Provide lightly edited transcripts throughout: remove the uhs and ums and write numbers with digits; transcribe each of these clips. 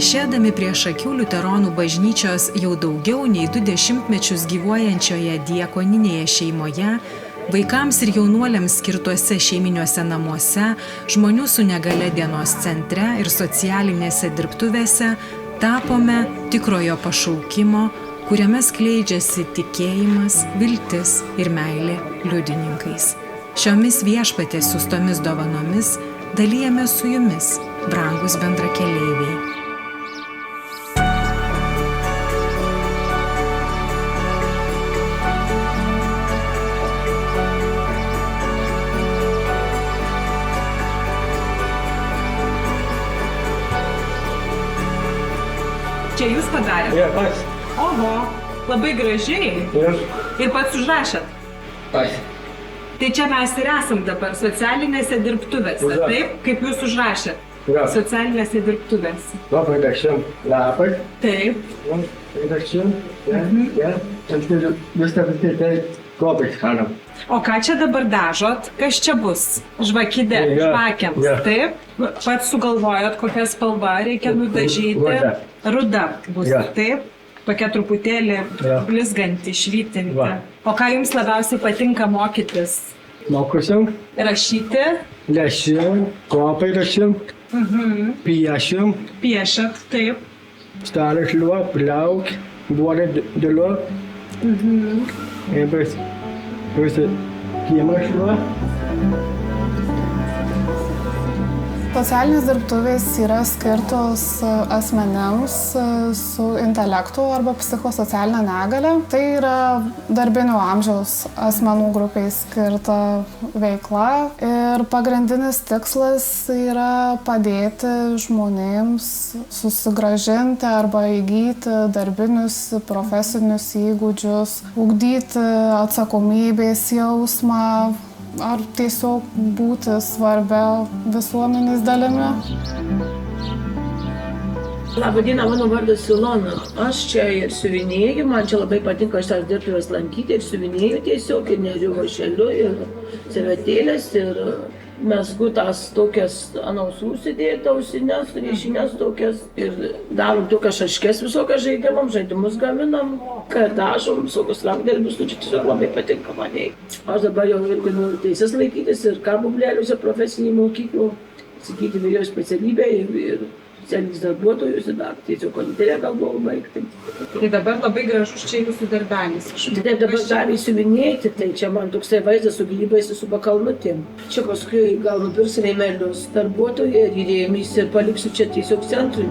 Viešėdami prieš akių liuteronų bažnyčios jau daugiau nei 20 mečius gyvuojančioje diakoninėje šeimoje, vaikams ir jaunuoliams skirtuose šeiminiuose namuose, žmonių su negale dienos centre ir socialinėse dirbtuvėse tapome tikrojo pašaukimo, kuriame skleidžiasi tikėjimas, viltis ir meilė liudininkais. Šiomis viešpaties siųstomis dovanomis dalijame su jumis, brangūs bendrakeleiviai. Čia jūs padarėte? Ja, pats. Oho, labai gražiai. Ir pats užrašėt? Pats. Tai čia mes ir esam dabar socialinėse dirbtuvėse, taip? Kaip jūs užrašėt? Ja. Socialinėse dirbtuvėse. Labai rašėm lapai. Taip. Rašėm. Ja. Viską tai kopais hanam. O ką čia dabar dažot? Kas čia bus? Žvakidė, žvakiams, taip? Pats sugalvojot, kokią spalvą reikia nudažyti? Ruda bus, taip? Tokia truputėlį blizganti, švytinti. O ką jums labiausiai patinka mokytis? Mokusim. Rašyti? Rašėm, kopai rašėm. Piešėm. Piešėt, taip. Staras liuo, pliauk, duoda dėliu. Ir visą kiemą šliuo. Socialinės dirbtuvės yra skirtos asmenims su intelektu arba psichosocialinė negalia. Tai yra darbinio amžiaus asmenų grupiai skirta veikla ir pagrindinis tikslas yra padėti žmonėms susigrąžinti arba įgyti darbinius profesinius įgūdžius, ugdyti atsakomybės jausmą, ar tiesiog būti svarbia visuomenės dalimi. Labą dieną, mano vardas Ilona. Aš čia ir siuvinėju, man čia labai patinka šitas dirbtuves lankyti ir siuvinėju tiesiog, ir neriu maišeliu, ir servetėlės, ir mesgu tas tokias anausų sudėti, ausines, riešines tokias, ir darom tokias šaškes visokias žaidimus gaminam, kad dažom visokius rankdarbius, čia tiesiog labai patinka maniai. Aš dabar jau irgi noriu teises laikytis ir kabublėliuose profesiniai mokyklų, sakyti vėliau specialybę ir socialinis darbuotojus ir dar tiesiog konditerę galvojau baigti. Tai dabar labai gražus čia jūsų darbelis. Taip, dabar gali siuvinėti, tai čia man toksai vaizdas su grybais ir su pakalnutėm. Čia paskui gal nupirsim Emelijos darbuotojai ir įrėmys ir paliksiu čia tiesiog centrui.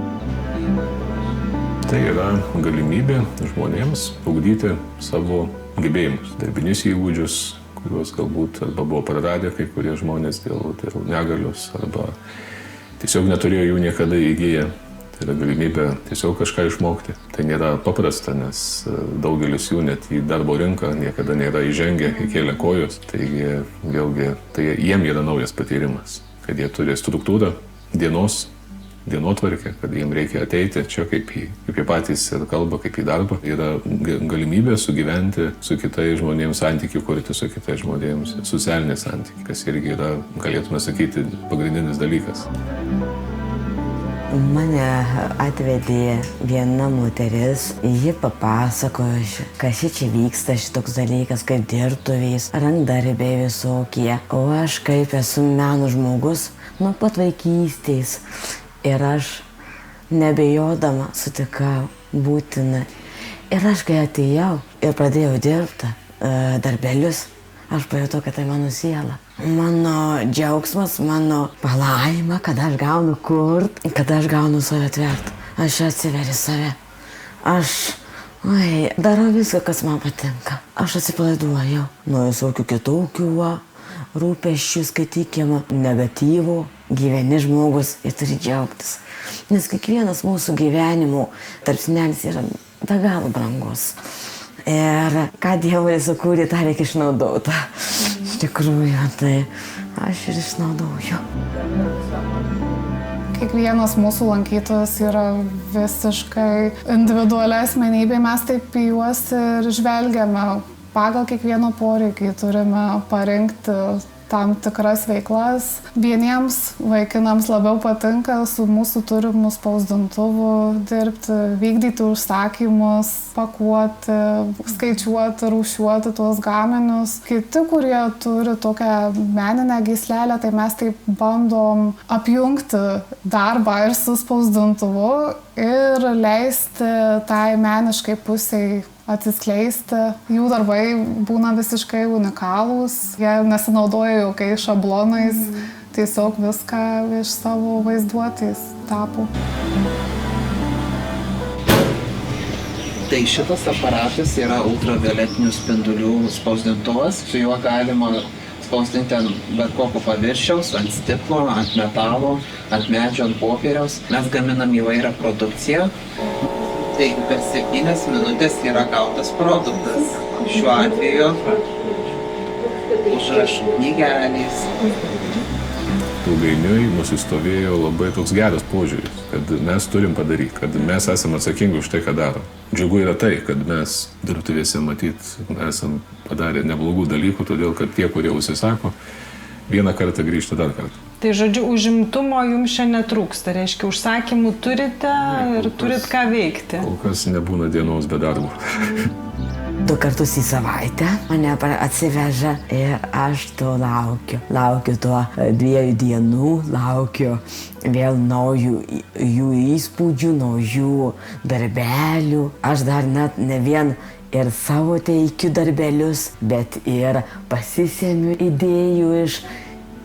Tai yra galimybė žmonėms ugdyti savo gebėjimus, darbinius įgūdžius, kuriuos galbūt arba buvo praradę kai kurie žmonės dėl negalios arba tiesiog neturėjo jų niekada įgyję. Tai yra galimybė tiesiog kažką išmokti. Tai nėra paprasta, nes daugelis jų net į darbo rinką niekada nėra įžengę, įkėlę kojos. Taigi vėlgi tai jiem yra naujas patyrimas, kad jie turi struktūrą, dienotvarkę, kad jiem reikia ateiti čia kaip jie patys ir kalba, kaip į darbą. Yra galimybė sugyventi su kitais žmonėms, santykių kurti su kitais žmonėms, socialinį santykį, kas irgi yra, galėtume sakyti, pagrindinis dalykas. Mane atvedė viena moteris, ji papasakojo, kas čia vyksta šitoks dalykas, kaip dirbtuvės, rankdarbiai visokie. O aš kaip esu meno žmogus nuo pat vaikystės. Ir aš nebejodama sutikau būtinai. Ir aš kai atėjau ir pradėjau dirbti darbelius, aš pajutau, kad tai mano siela. Mano džiaugsmas, mano palaima, kad aš gaunu kurt, kad aš gaunu save tvert. Aš atsiveriu save. Aš darau viską, kas man patinka. Aš atsipalaiduoju nuo visokių kitokių rūpesčių, skaitykime, negatyvų. Gyveni žmogus ir turi džiaugtis. Nes kiekvienas mūsų gyvenimo tarpsnelis yra be galo brangus. Ir ką Dievas sukūrė, tą reikia išnaudoti. Iš tikrųjų, tai aš ir išnaudoju. Kiekvienas mūsų lankytojas yra visiškai individuali asmenybė, mes taip į juos ir žvelgiame. Pagal kiekvieno poreikį turime parinkti tam tikras veiklas. Vieniems vaikinams labiau patinka su mūsų turimu spausdintuvu dirbti, vykdyti užsakymus, pakuoti, skaičiuoti, rūšiuoti tuos gaminius. Kiti, kurie turi tokią meninę gyslelę, tai mes taip bandom apjungti darbą ir su spausdintuvu ir leisti tai meniškai pusiai atsiskleisti. Jų darbai būna visiškai unikalūs, jie nesinaudoja jokiais šablonais, tiesiog viską iš savo vaizduotės tapo. Tai šitas aparatas yra ultravioletinių spindulių spausdintuvas, su juo galima spausdinti ant bet kokio paviršiaus, ant stiklo, ant metalo, ant medžio, ant popieriaus. Mes gaminam įvairią produkciją. Tai per 7 minutės yra gautas produktas. Šiuo atveju užrašų knygelės. Ilgainiui nusistovėjo labai toks geras požiūris, kad mes turim padaryti, kad mes esame atsakingi už tai, ką darom. Džiugu yra tai, kad mes dirbtuvėse esam padarę neblogų dalykų, todėl kad tie, kurie užsisako, vieną kartą grįžta dar kartą. Tai žodžiu, užimtumo jums šiandien netrūksta, reiškia, užsakymų turite ir turit ką veikti. Kol kas nebūna dienos be darbo. 2 kartus į savaitę mane atsiveža ir aš to laukiu. Laukiu to 2 dienų, laukiu vėl naujų jų įspūdžių, naujų darbelių. Aš dar net ne vien ir savo teikiu darbelius, bet ir pasisemiu idėjų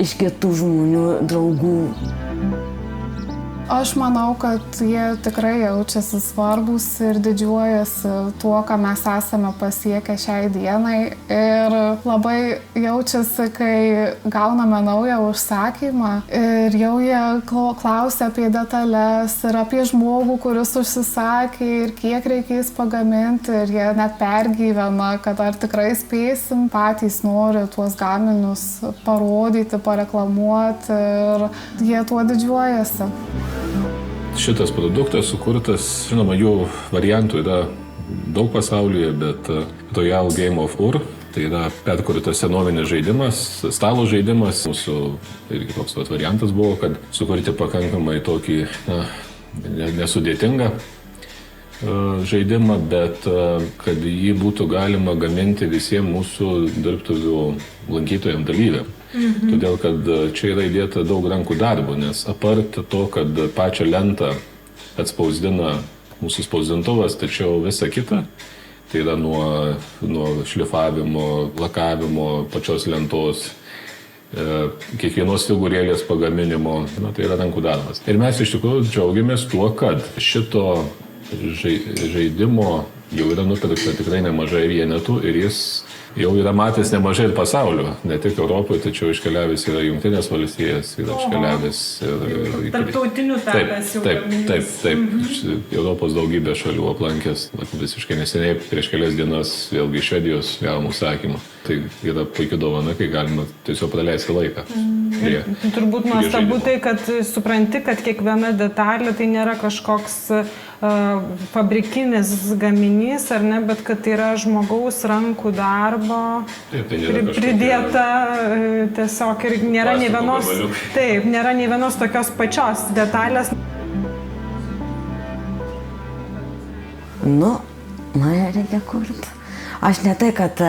iš kitų žmonių, draugų. Aš manau, kad jie tikrai jaučiasi svarbus ir didžiuojasi tuo, ką mes esame pasiekę šiai dienai. Ir labai jaučiasi, kai gauname naują užsakymą ir jau jie klausia apie detalės ir apie žmogų, kuris užsisakė ir kiek reikės pagaminti. Ir jie net pergyvena, kad ar tikrai spėsim, patys nori tuos gaminius parodyti, pareklamuoti ir jie tuo didžiuojasi. Šitas produktas sukurtas, žinoma, jų variantų yra daug pasaulyje, bet Royal Game of Ur, tai yra perkurtas senovinis žaidimas, stalo žaidimas. Mūsų irgi toks variantas buvo, kad sukurti pakankamai tokį nesudėtingą žaidimą, bet kad jį būtų galima gaminti visiems mūsų dirbtuvių lankytojams dalyviams. Todėl, kad čia yra įdėta daug rankų darbo, nes apart to, kad pačią lentą atspausdina mūsų spausdintuvas, tačiau visa kita, tai yra nuo šlifavimo, lakavimo, pačios lentos, kiekvienos figūrėlės pagaminimo, tai yra rankų darbas. Ir mes iš tikrųjų džiaugiamės tuo, kad šito žaidimo jau yra nupirkta tikrai nemažai vienetų ir jis jau yra matęs nemažai ir pasaulio, ne tik Europoje, tačiau iškeliavęs yra Jungtinės valstijas, yra iškeliavęs ir tarptautinių tapęs jau gaminys. Taip. Europos daugybė šalių aplankęs, visiškai neseniai, prieš kelias dienas, vėlgi iš Švedijos gavom užsakymą. Tai yra puikia dovana, kai galima tiesiog praleisti laiką. Turbūt nuostabu tai, kad supranti, kad kiekviena detalė tai nėra kažkoks fabrikinis gaminys, ar ne, bet kad tai yra žmogaus rankų darbo pridėta tiesiog ir nėra nei vienos, nėra nei vienos tokios pačios detalės. Nu, man reikia kurti. Aš ne tai, kad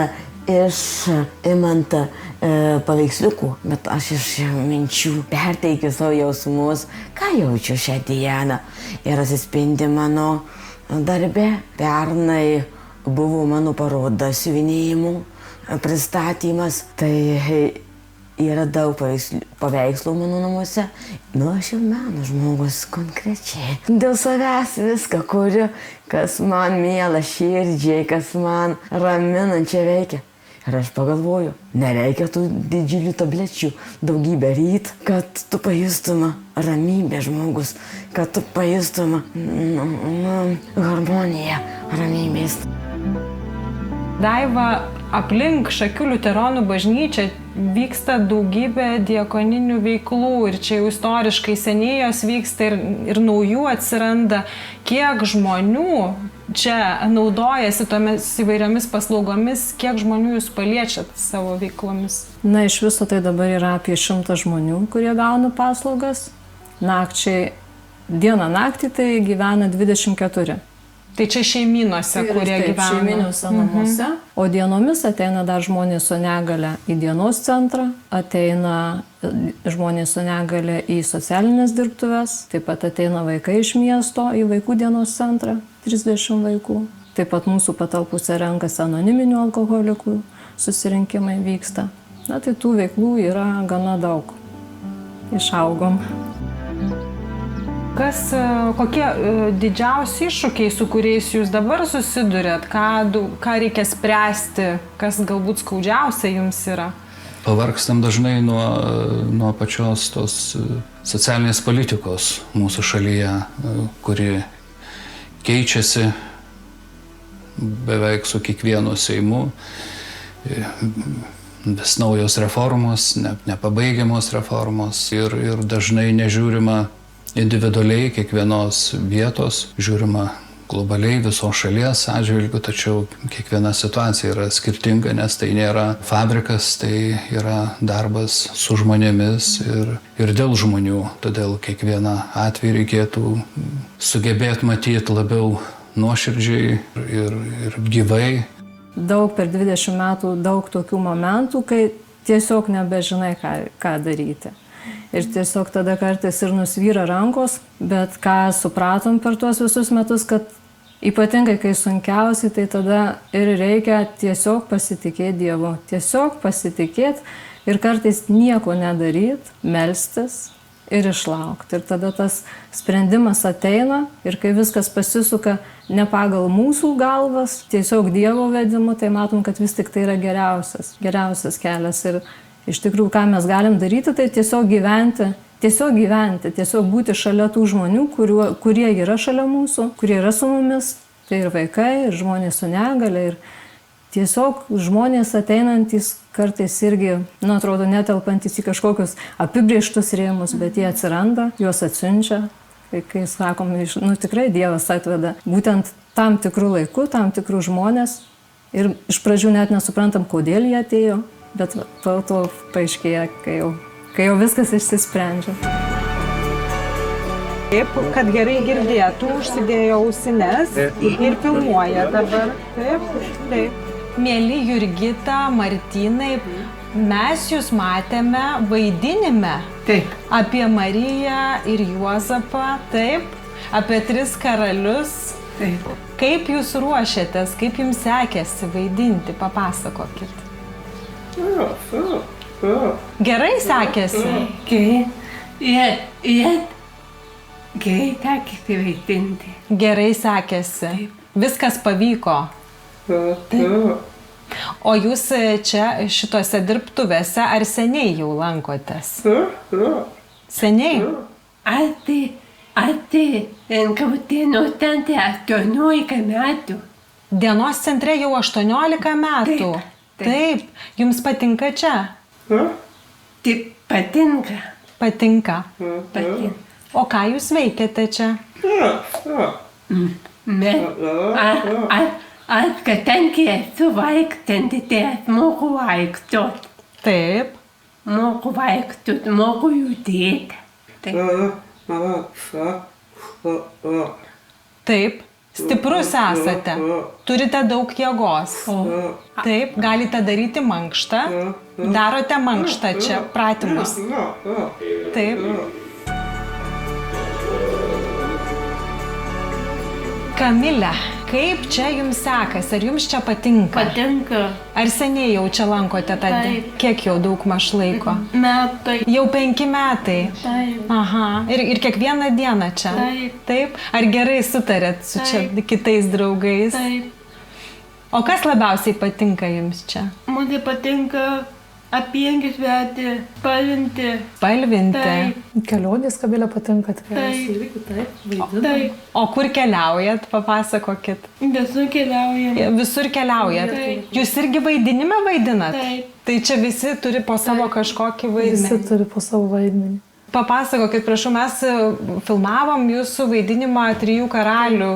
imant paveiksliukų, bet aš iš minčių perteikiu savo jausmus, ką jaučiu šią dieną ir atsispindi mano darbe. Pernai buvo mano paroda siuvinėjimų pristatymas, tai yra daug paveikslų mano namuose. Nu, aš jau meno žmogus konkrečiai. Dėl savęs viską kuriu, kas man miela širdžiai, kas man raminančiai veikia. Ir aš pagalvoju, nereikia tų didžiulių tablečių daugybę ryt, kad tu pajustum ramybę žmogus, kad tu pajustum harmoniją ramybės. Daiva, aplink Šakių liuteronų bažnyčią vyksta daugybė diakoninių veiklų ir čia jau istoriškai seniai jos vyksta ir naujų atsiranda. Kiek žmonių čia naudojasi tomis įvairiomis paslaugomis, kiek žmonių jūs paliečiat savo veiklomis? Na, iš viso tai dabar yra apie 100 žmonių, kurie gauna paslaugas. Nakčiai, dieną naktį tai gyvena 24. Tai čia šeimynose, kurie gyvena. Šeiminiuose namuose. O dienomis ateina dar žmonės su negale į dienos centrą, ateina žmonės su negale į socialinės dirbtuves, taip pat ateina vaikai iš miesto į vaikų dienos centrą, 30 vaikų. Taip pat mūsų patalpose renkasi anoniminių alkoholikų, susirinkimai vyksta. Na, tai tų veiklų yra gana daug. Išaugom. Kokie didžiausi iššūkiai, su kuriais jūs dabar susidurėt, ką reikia spręsti, kas galbūt skaudžiausia jums yra? Pavargstam dažnai nuo pačios tos socialinės politikos mūsų šalyje, kuri keičiasi beveik su kiekvienu seimu. Vis naujos reformos, nepabaigiamos reformos ir dažnai nežiūrima individualiai kiekvienos vietos, žiūrima globaliai visos šalies atžvilgiu, tačiau kiekviena situacija yra skirtinga, nes tai nėra fabrikas, tai yra darbas su žmonėmis ir dėl žmonių. Todėl kiekvieną atvejį reikėtų sugebėti matyti labiau nuoširdžiai ir gyvai. Daug per 20 metų daug tokių momentų, kai tiesiog nebežinai, ką daryti. Ir tiesiog tada kartais ir nusvyra rankos, bet ką supratom per tuos visus metus, kad ypatingai kai sunkiausiai, tai tada ir reikia tiesiog pasitikėti Dievu. Tiesiog pasitikėti ir kartais nieko nedaryti, melstis ir išlaukti. Ir tada tas sprendimas ateina ir kai viskas pasisuka ne pagal mūsų galvas, tiesiog Dievo vedimu, tai matom, kad vis tik tai yra geriausias kelias. Ir iš tikrųjų, ką mes galim daryti, tai tiesiog gyventi, tiesiog būti šalia tų žmonių, kurie yra šalia mūsų, kurie yra su mumis, tai ir vaikai, ir žmonės su negale, ir tiesiog žmonės ateinantys kartais irgi, atrodo, netelpantis į kažkokius apibrėžtus rėmus, bet jie atsiranda, juos atsiunčia, kai sakom, tikrai Dievas atveda būtent tam tikrų laikų, tam tikrų žmonės, ir iš pradžių net nesuprantam, kodėl jie atėjo. Bet to paaiškėja, kai jau viskas išsisprendžia. Taip, kad gerai girdėtų, užsidėjo ausines ir filmuoja dabar. Taip. Mėly Jurgita, Martynai, mes jūs matėme vaidinime. Taip. Apie Mariją ir Juozapą, taip, apie 3 karalius. Taip. Kaip jūs ruošiatės, kaip jums sekėsi vaidinti, papasakokit. Gerai sekėsi? Gerai sekėsi vaidinti. Gerai sekėsi. Viskas pavyko. O jūs čia šitose dirbtuvėse ar seniai jau lankotės? Seniai? Lankau dienos centre 18 metų. Dienos centre jau 18 metų? Taip. Jums patinka čia? Taip, patinka. Patinka? O ką jūs veikiate čia? Aš kadangi esu vaikštanti, tai aš moku vaikščiot. Taip. Moku vaikščiot, moku judėti. Taip. Stiprus esate. Turite daug jėgos. Taip, galite daryti mankštą. Darote mankštą čia, pratimus. Taip. Kamilė, kaip čia jums sekasi? Ar jums čia patinka? Patinka. Ar seniai jau čia lankote tą? Kiek jau daug maž laiko? Metai. Jau 5 metai? Taip. Aha. Ir kiekvieną dieną čia? Taip. Taip? Ar gerai sutarėt su čia kitais draugais? Taip. O kas labiausiai patinka jums čia? Man patinka Apjengis vedė, spalvinti. Spalvinti. Kelionės Kamilė patinka tikrai. Taip. O kur keliaujat, papasakokit. Visur keliaujam. Visur keliaujat. Taip. Jūs irgi vaidinime vaidinat? Taip. Tai čia visi turi po savo kažkokį vaidmenį. Visi turi po savo vaidmenį. Papasakokit, prašau, mes filmavom jūsų vaidinimą Trijų karalių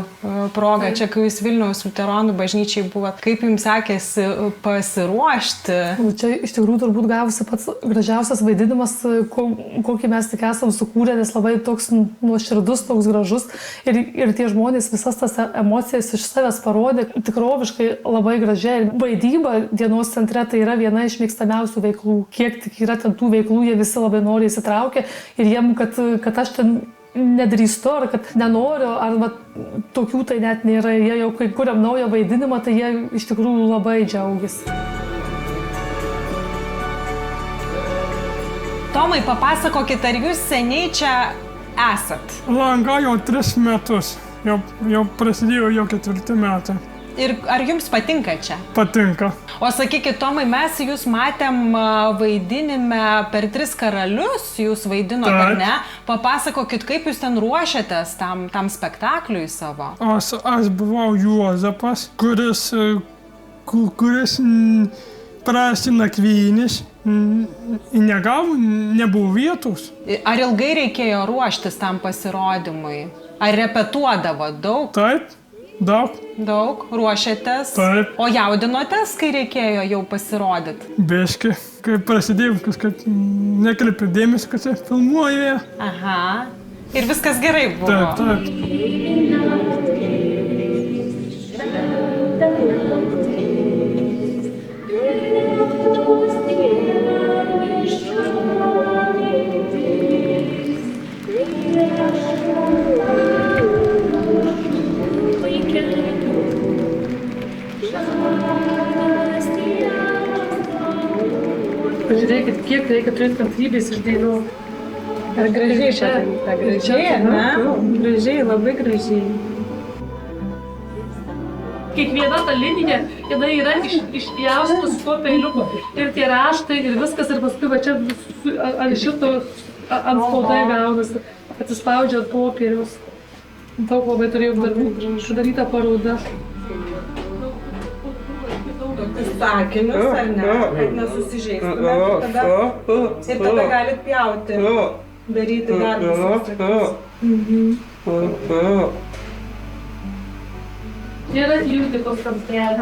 progą, čia kai jūs Vilniaus liuteronų bažnyčiai buvot. Kaip jums sekėsi pasiruošti? Čia iš tikrųjų turbūt gavosi pats gražiausias vaidinimas, kokį mes tik esam sukūrę, nes labai toks nuoširdus, toks gražus. Ir tie žmonės visas tas emocijas iš savęs parodė tikroviškai labai gražiai. Vaidyba dienos centre tai yra viena iš mėgstamiausių veiklų. Kiek tik yra ten tų veiklų, jie visi labai nori įsitraukia. Ir jiem, kad aš ten nedrįstu, ar kad nenoriu, ar va, tokių tai net nėra. Jie jau kai kuriam naują vaidinimą, tai jie iš tikrųjų labai džiaugiasi. Tomai, papasakokit, ar jūs seniai čia esat? Langą jau 3 metus. Jau prasidėjo jau 4 metai. Ir ar jums patinka čia? Patinka. O sakykit, Tomai, mes jūs matėm vaidinime per 3 karalius, jūs vaidinot, ar ne? Papasakokit, kaip jūs ten ruošiatės tam spektakliui savo? Aš buvau Juozapas, kuris prasti nakvynis, nebuvo vietos. Ar ilgai reikėjo ruoštis tam pasirodymui? Ar repetuodavo daug? Taip. Daug. Daug? Ruošėtės? Taip. O jaudinotės, kai reikėjo jau pasirodyti? Biški. Kai prasidėjau, kad nekreipiu dėmesį, kad čia filmuoju. Aha. Ir viskas gerai buvo? Taip, taip. Pažiūrėkit, kiek reikia turėti kantrybės išdėlioti. Ar gražiai čia? Gražiai, ne? Gražiai, labai gražiai. Kiekviena ta linija, jinai yra išpjaustos su tuo peiliuku. Ir tie raštai, ir viskas, ir paskui va čia ant šito antspaudai gaunasi, atsispaudžia ant popieriaus. Daug labai turėjau darbų, sudaryta paroda. Tokius sakinius, ar ne? Kad nesusižeistumėt. Ir tada galit pjauti, daryti darbus. Čia yra įjungtos kampelis.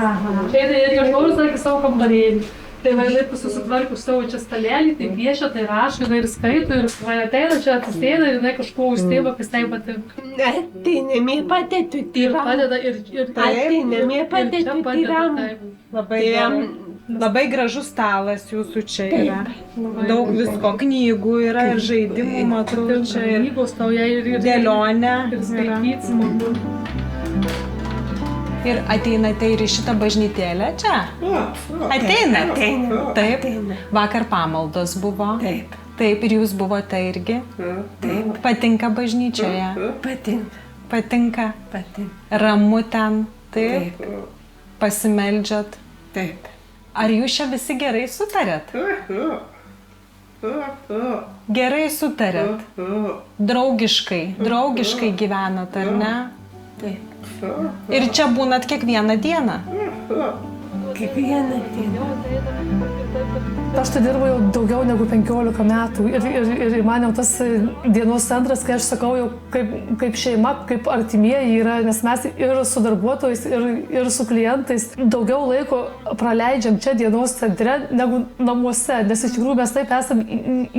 Čia yra ir žmogus laikė savo kambarėlį. Tai va, jinai susitvarkiu savo čia stalelį, tai piešia, tai rašo, ir skaito, ir ateina čia atsisėda, ir jinai kažko užstėba, kas tai patinka. Ateinamie padėtų tyram. Padeda ir ateinamie padėtų tyram. Labai gražus stalas jūsų čia yra. Daug visko, knygų yra ir žaidimų, matau, čia ir dėlionė. Ir skaityti smagu. Ir ateinate ir į šitą bažnytėlę čia? Ateinat? Taip. Vakar pamaldos buvo? Taip. Taip, ir jūs buvote irgi? Taip. Patinka bažnyčioje? Patinka. Patinka? Patinka. Ramu ten? Taip. Pasimeldžiat? Taip. Ar jūs čia visi gerai sutarėt? Gerai sutarėt? Draugiškai gyvenat, ar ne? Taip. Ir čia būnat kiekvieną dieną? Kiekvieną dieną. Aš tai dirbu jau daugiau negu 15 metų ir man jau tas dienos centras, kai aš sakau, jau kaip šeima, kaip artimieji yra, nes mes ir su darbuotojais, ir su klientais daugiau laiko praleidžiam čia dienos centre negu namuose, nes iš tikrųjų mes taip esam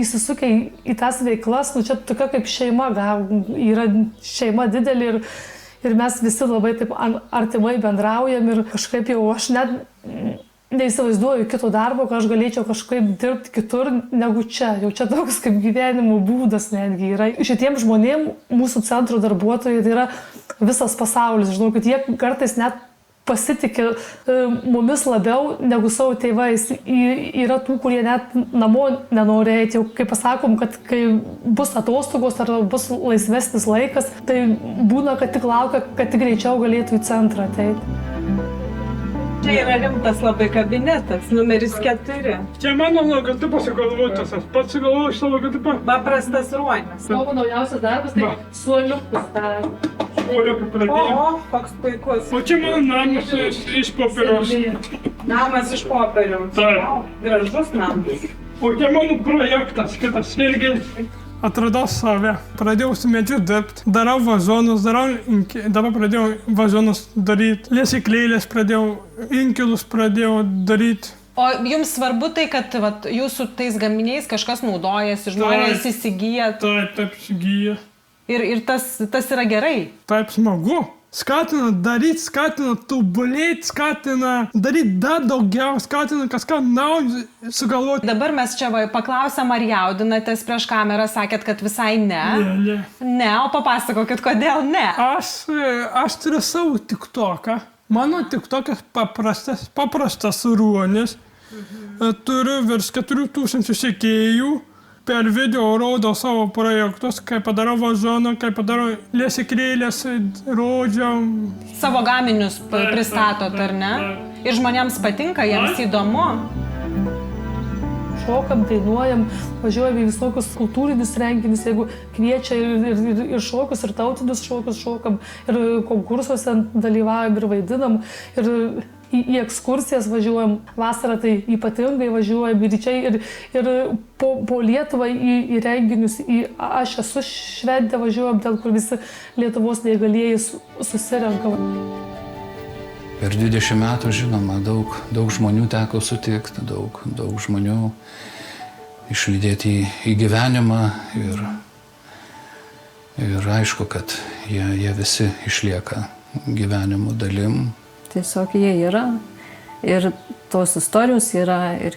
įsisukę į tas veiklas, čia tokia kaip šeima, yra šeima didelė ir mes visi labai taip artimai bendraujam ir kažkaip jau aš net neįsivaizduoju kito darbo, kad aš galėčiau kažkaip dirbti kitur negu čia. Jau čia toks kaip gyvenimo būdas netgi yra. Šitiem žmonėm, mūsų centro darbuotojai, tai yra visas pasaulis. Žinau, kad jie kartais net pasitikė mumis labiau negu savo tėvais. Yra tų, kurie net namo nenori eiti. Jau kai pasakom, kad kai bus atostogos ar bus laisvesnis laikas, tai būna, kad tik laukia, kad tik greičiau galėtų į centrą ateiti. Čia yra rimtas labai kabinetas, numeris 4. Čia mano logotipas sugalvotas, aš pats sugalvojau šitą logotipą. Paprastas ruonis. Mano naujausias darbas tai suoliukus tą. Suoliukų pradėjau. O, koks puikus. O čia mano namas iš popieriaus. Namas iš popieriaus. Taip. Gražus namas. O čia mano projektas, kitas irgi. Atradau save, pradėjau su medžiu dirbti, darau vazonus, dabar pradėjau vazonus daryti, lesyklėlės pradėjau, inkilus pradėjau daryti. O jums svarbu tai, kad jūsų tais gaminiais kažkas naudojasi, žmonės įsigyja? Taip, įsigyja. Ir tas yra gerai? Taip, smagu. Skatina daryti, skatina tobulėti, skatina daryti dar daugiau, skatina kažką naujo sugalvoti. Dabar mes čia paklausėm, ar jaudinatės prieš kamerą, sakėt, kad visai ne. Ne. Ne, o papasakokit, kodėl ne. Aš turiu savo TikToką. Mano TikTokas paprastas ruonis. Turiu virš 4000 sekėjų. Per video rodau savo projektus, kai padarau vazoną, kai padarau lesyklėlės, rodžiau. Savo gaminius pristatot, ar ne? Ir žmonėms patinka, jiems įdomu. Šokam, dainuojam, važiuojam į visokius kultūrinius renginius, jeigu kviečia ir šokus, ir tautinius šokus šokam, ir konkursuose dalyvaujam ir vaidinam, ir į ekskursijas važiuojam, vasarą tai ypatingai važiuojam ir čia, ir po Lietuvą į renginius, aš esu šventę važiuojam ten, kur visi Lietuvos neįgalieji susirenka. Per 20 metų, žinoma, daug žmonių teko sutikti, daug žmonių išlydėti į gyvenimą ir aišku, kad jie visi išlieka gyvenimo dalim. Tiesiog jie yra ir tos istorijos yra ir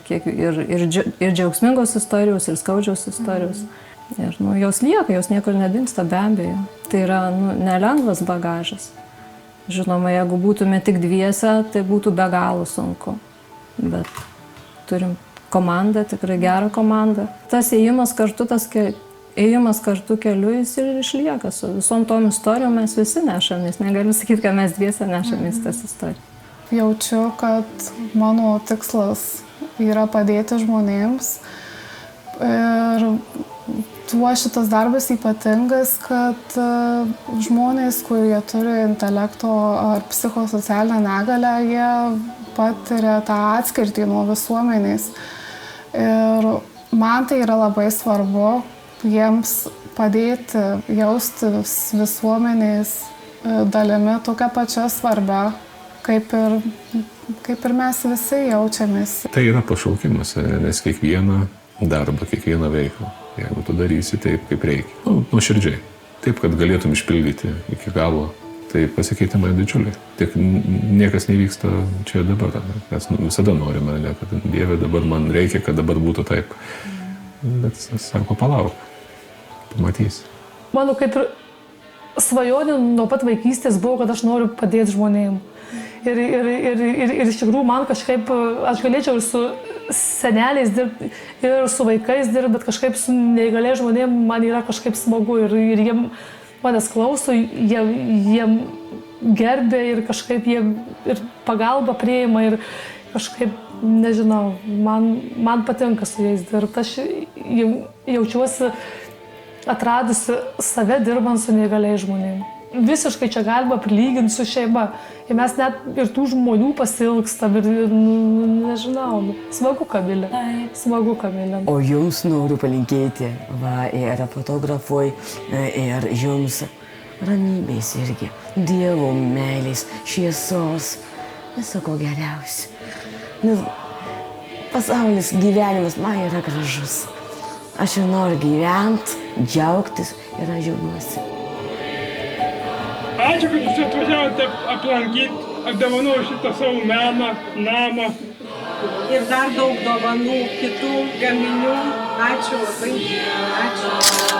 džiaugsmingos istorijos, ir skaudžios istorijos. Ir jos lieka, jos niekur nedingsta, be abejo. Tai yra nelengvas bagažas. Žinoma, jeigu būtume tik dviese, tai būtų be galo sunku. Bet turim komandą, tikrai gerą komandą. Tas ėjimas kartu keliu jis ir išlieka. Su visom tom istorijom mes visi nešamės. Negaliu sakyti, kad mes dviese nešamės tas istorijas. Jaučiu, kad mano tikslas yra padėti žmonėms. Ir tuo šitas darbas ypatingas, kad žmonės, kurie turi intelekto ar psichosocialinę negalią, jie patiria tą atskirtį nuo visuomenės. Ir man tai yra labai svarbu jiems padėti jaustis visuomenės dalimi tokia pačia svarbia, kaip ir mes visi jaučiamės. Tai yra pašaukimas, nes kiekvieną darbą, kiekvieną veiklą, jeigu tu darysi taip, kaip reikia, nuoširdžiai, taip, kad galėtum išpildyti iki galo, tai pasikeitimai didžiuliai. Tik niekas nevyksta čia dabar, mes visada norime, kad Dieve dabar man reikia, kad dabar būtų taip. Bet sako, palauk, pamatysi. Mano kaip ir svajonė nuo pat vaikystės buvo, kad aš noriu padėti žmonėm. Ir iš tikrųjų man kažkaip, aš galėčiau ir su seneliais dirbti, ir su vaikais dirbti, bet kažkaip su neįgaliais žmonėm man yra kažkaip smagu ir jiem manęs klauso, jiem gerbė ir kažkaip jie ir pagalbą priima ir kažkaip, nežinau, man patinka su jais dirbti. Aš jaučiuosi atradusi save dirbant su neįgaliais žmonėmis. Visiškai čia galima prilyginti su šeima. Ir mes net ir tų žmonių pasilgstam ir, nežinau, smagu, Kamilė. Smagu, Kamilė. O jums noriu palinkėti, ir fotografui, ir jums ramybės irgi, Dievo meilės, šviesos, viso ko geriausia. Nes pasaulis, gyvenimas man yra gražus. Aš ir noriu gyventi, džiaugtis ir aš džiaugiuosi. Ačiū, kad jūs atvažiavote aplankyti, apdovanoju šitą savo meną, namą. Ir dar daug dovanų, kitų gaminių. Ačiū labai. Ačiū.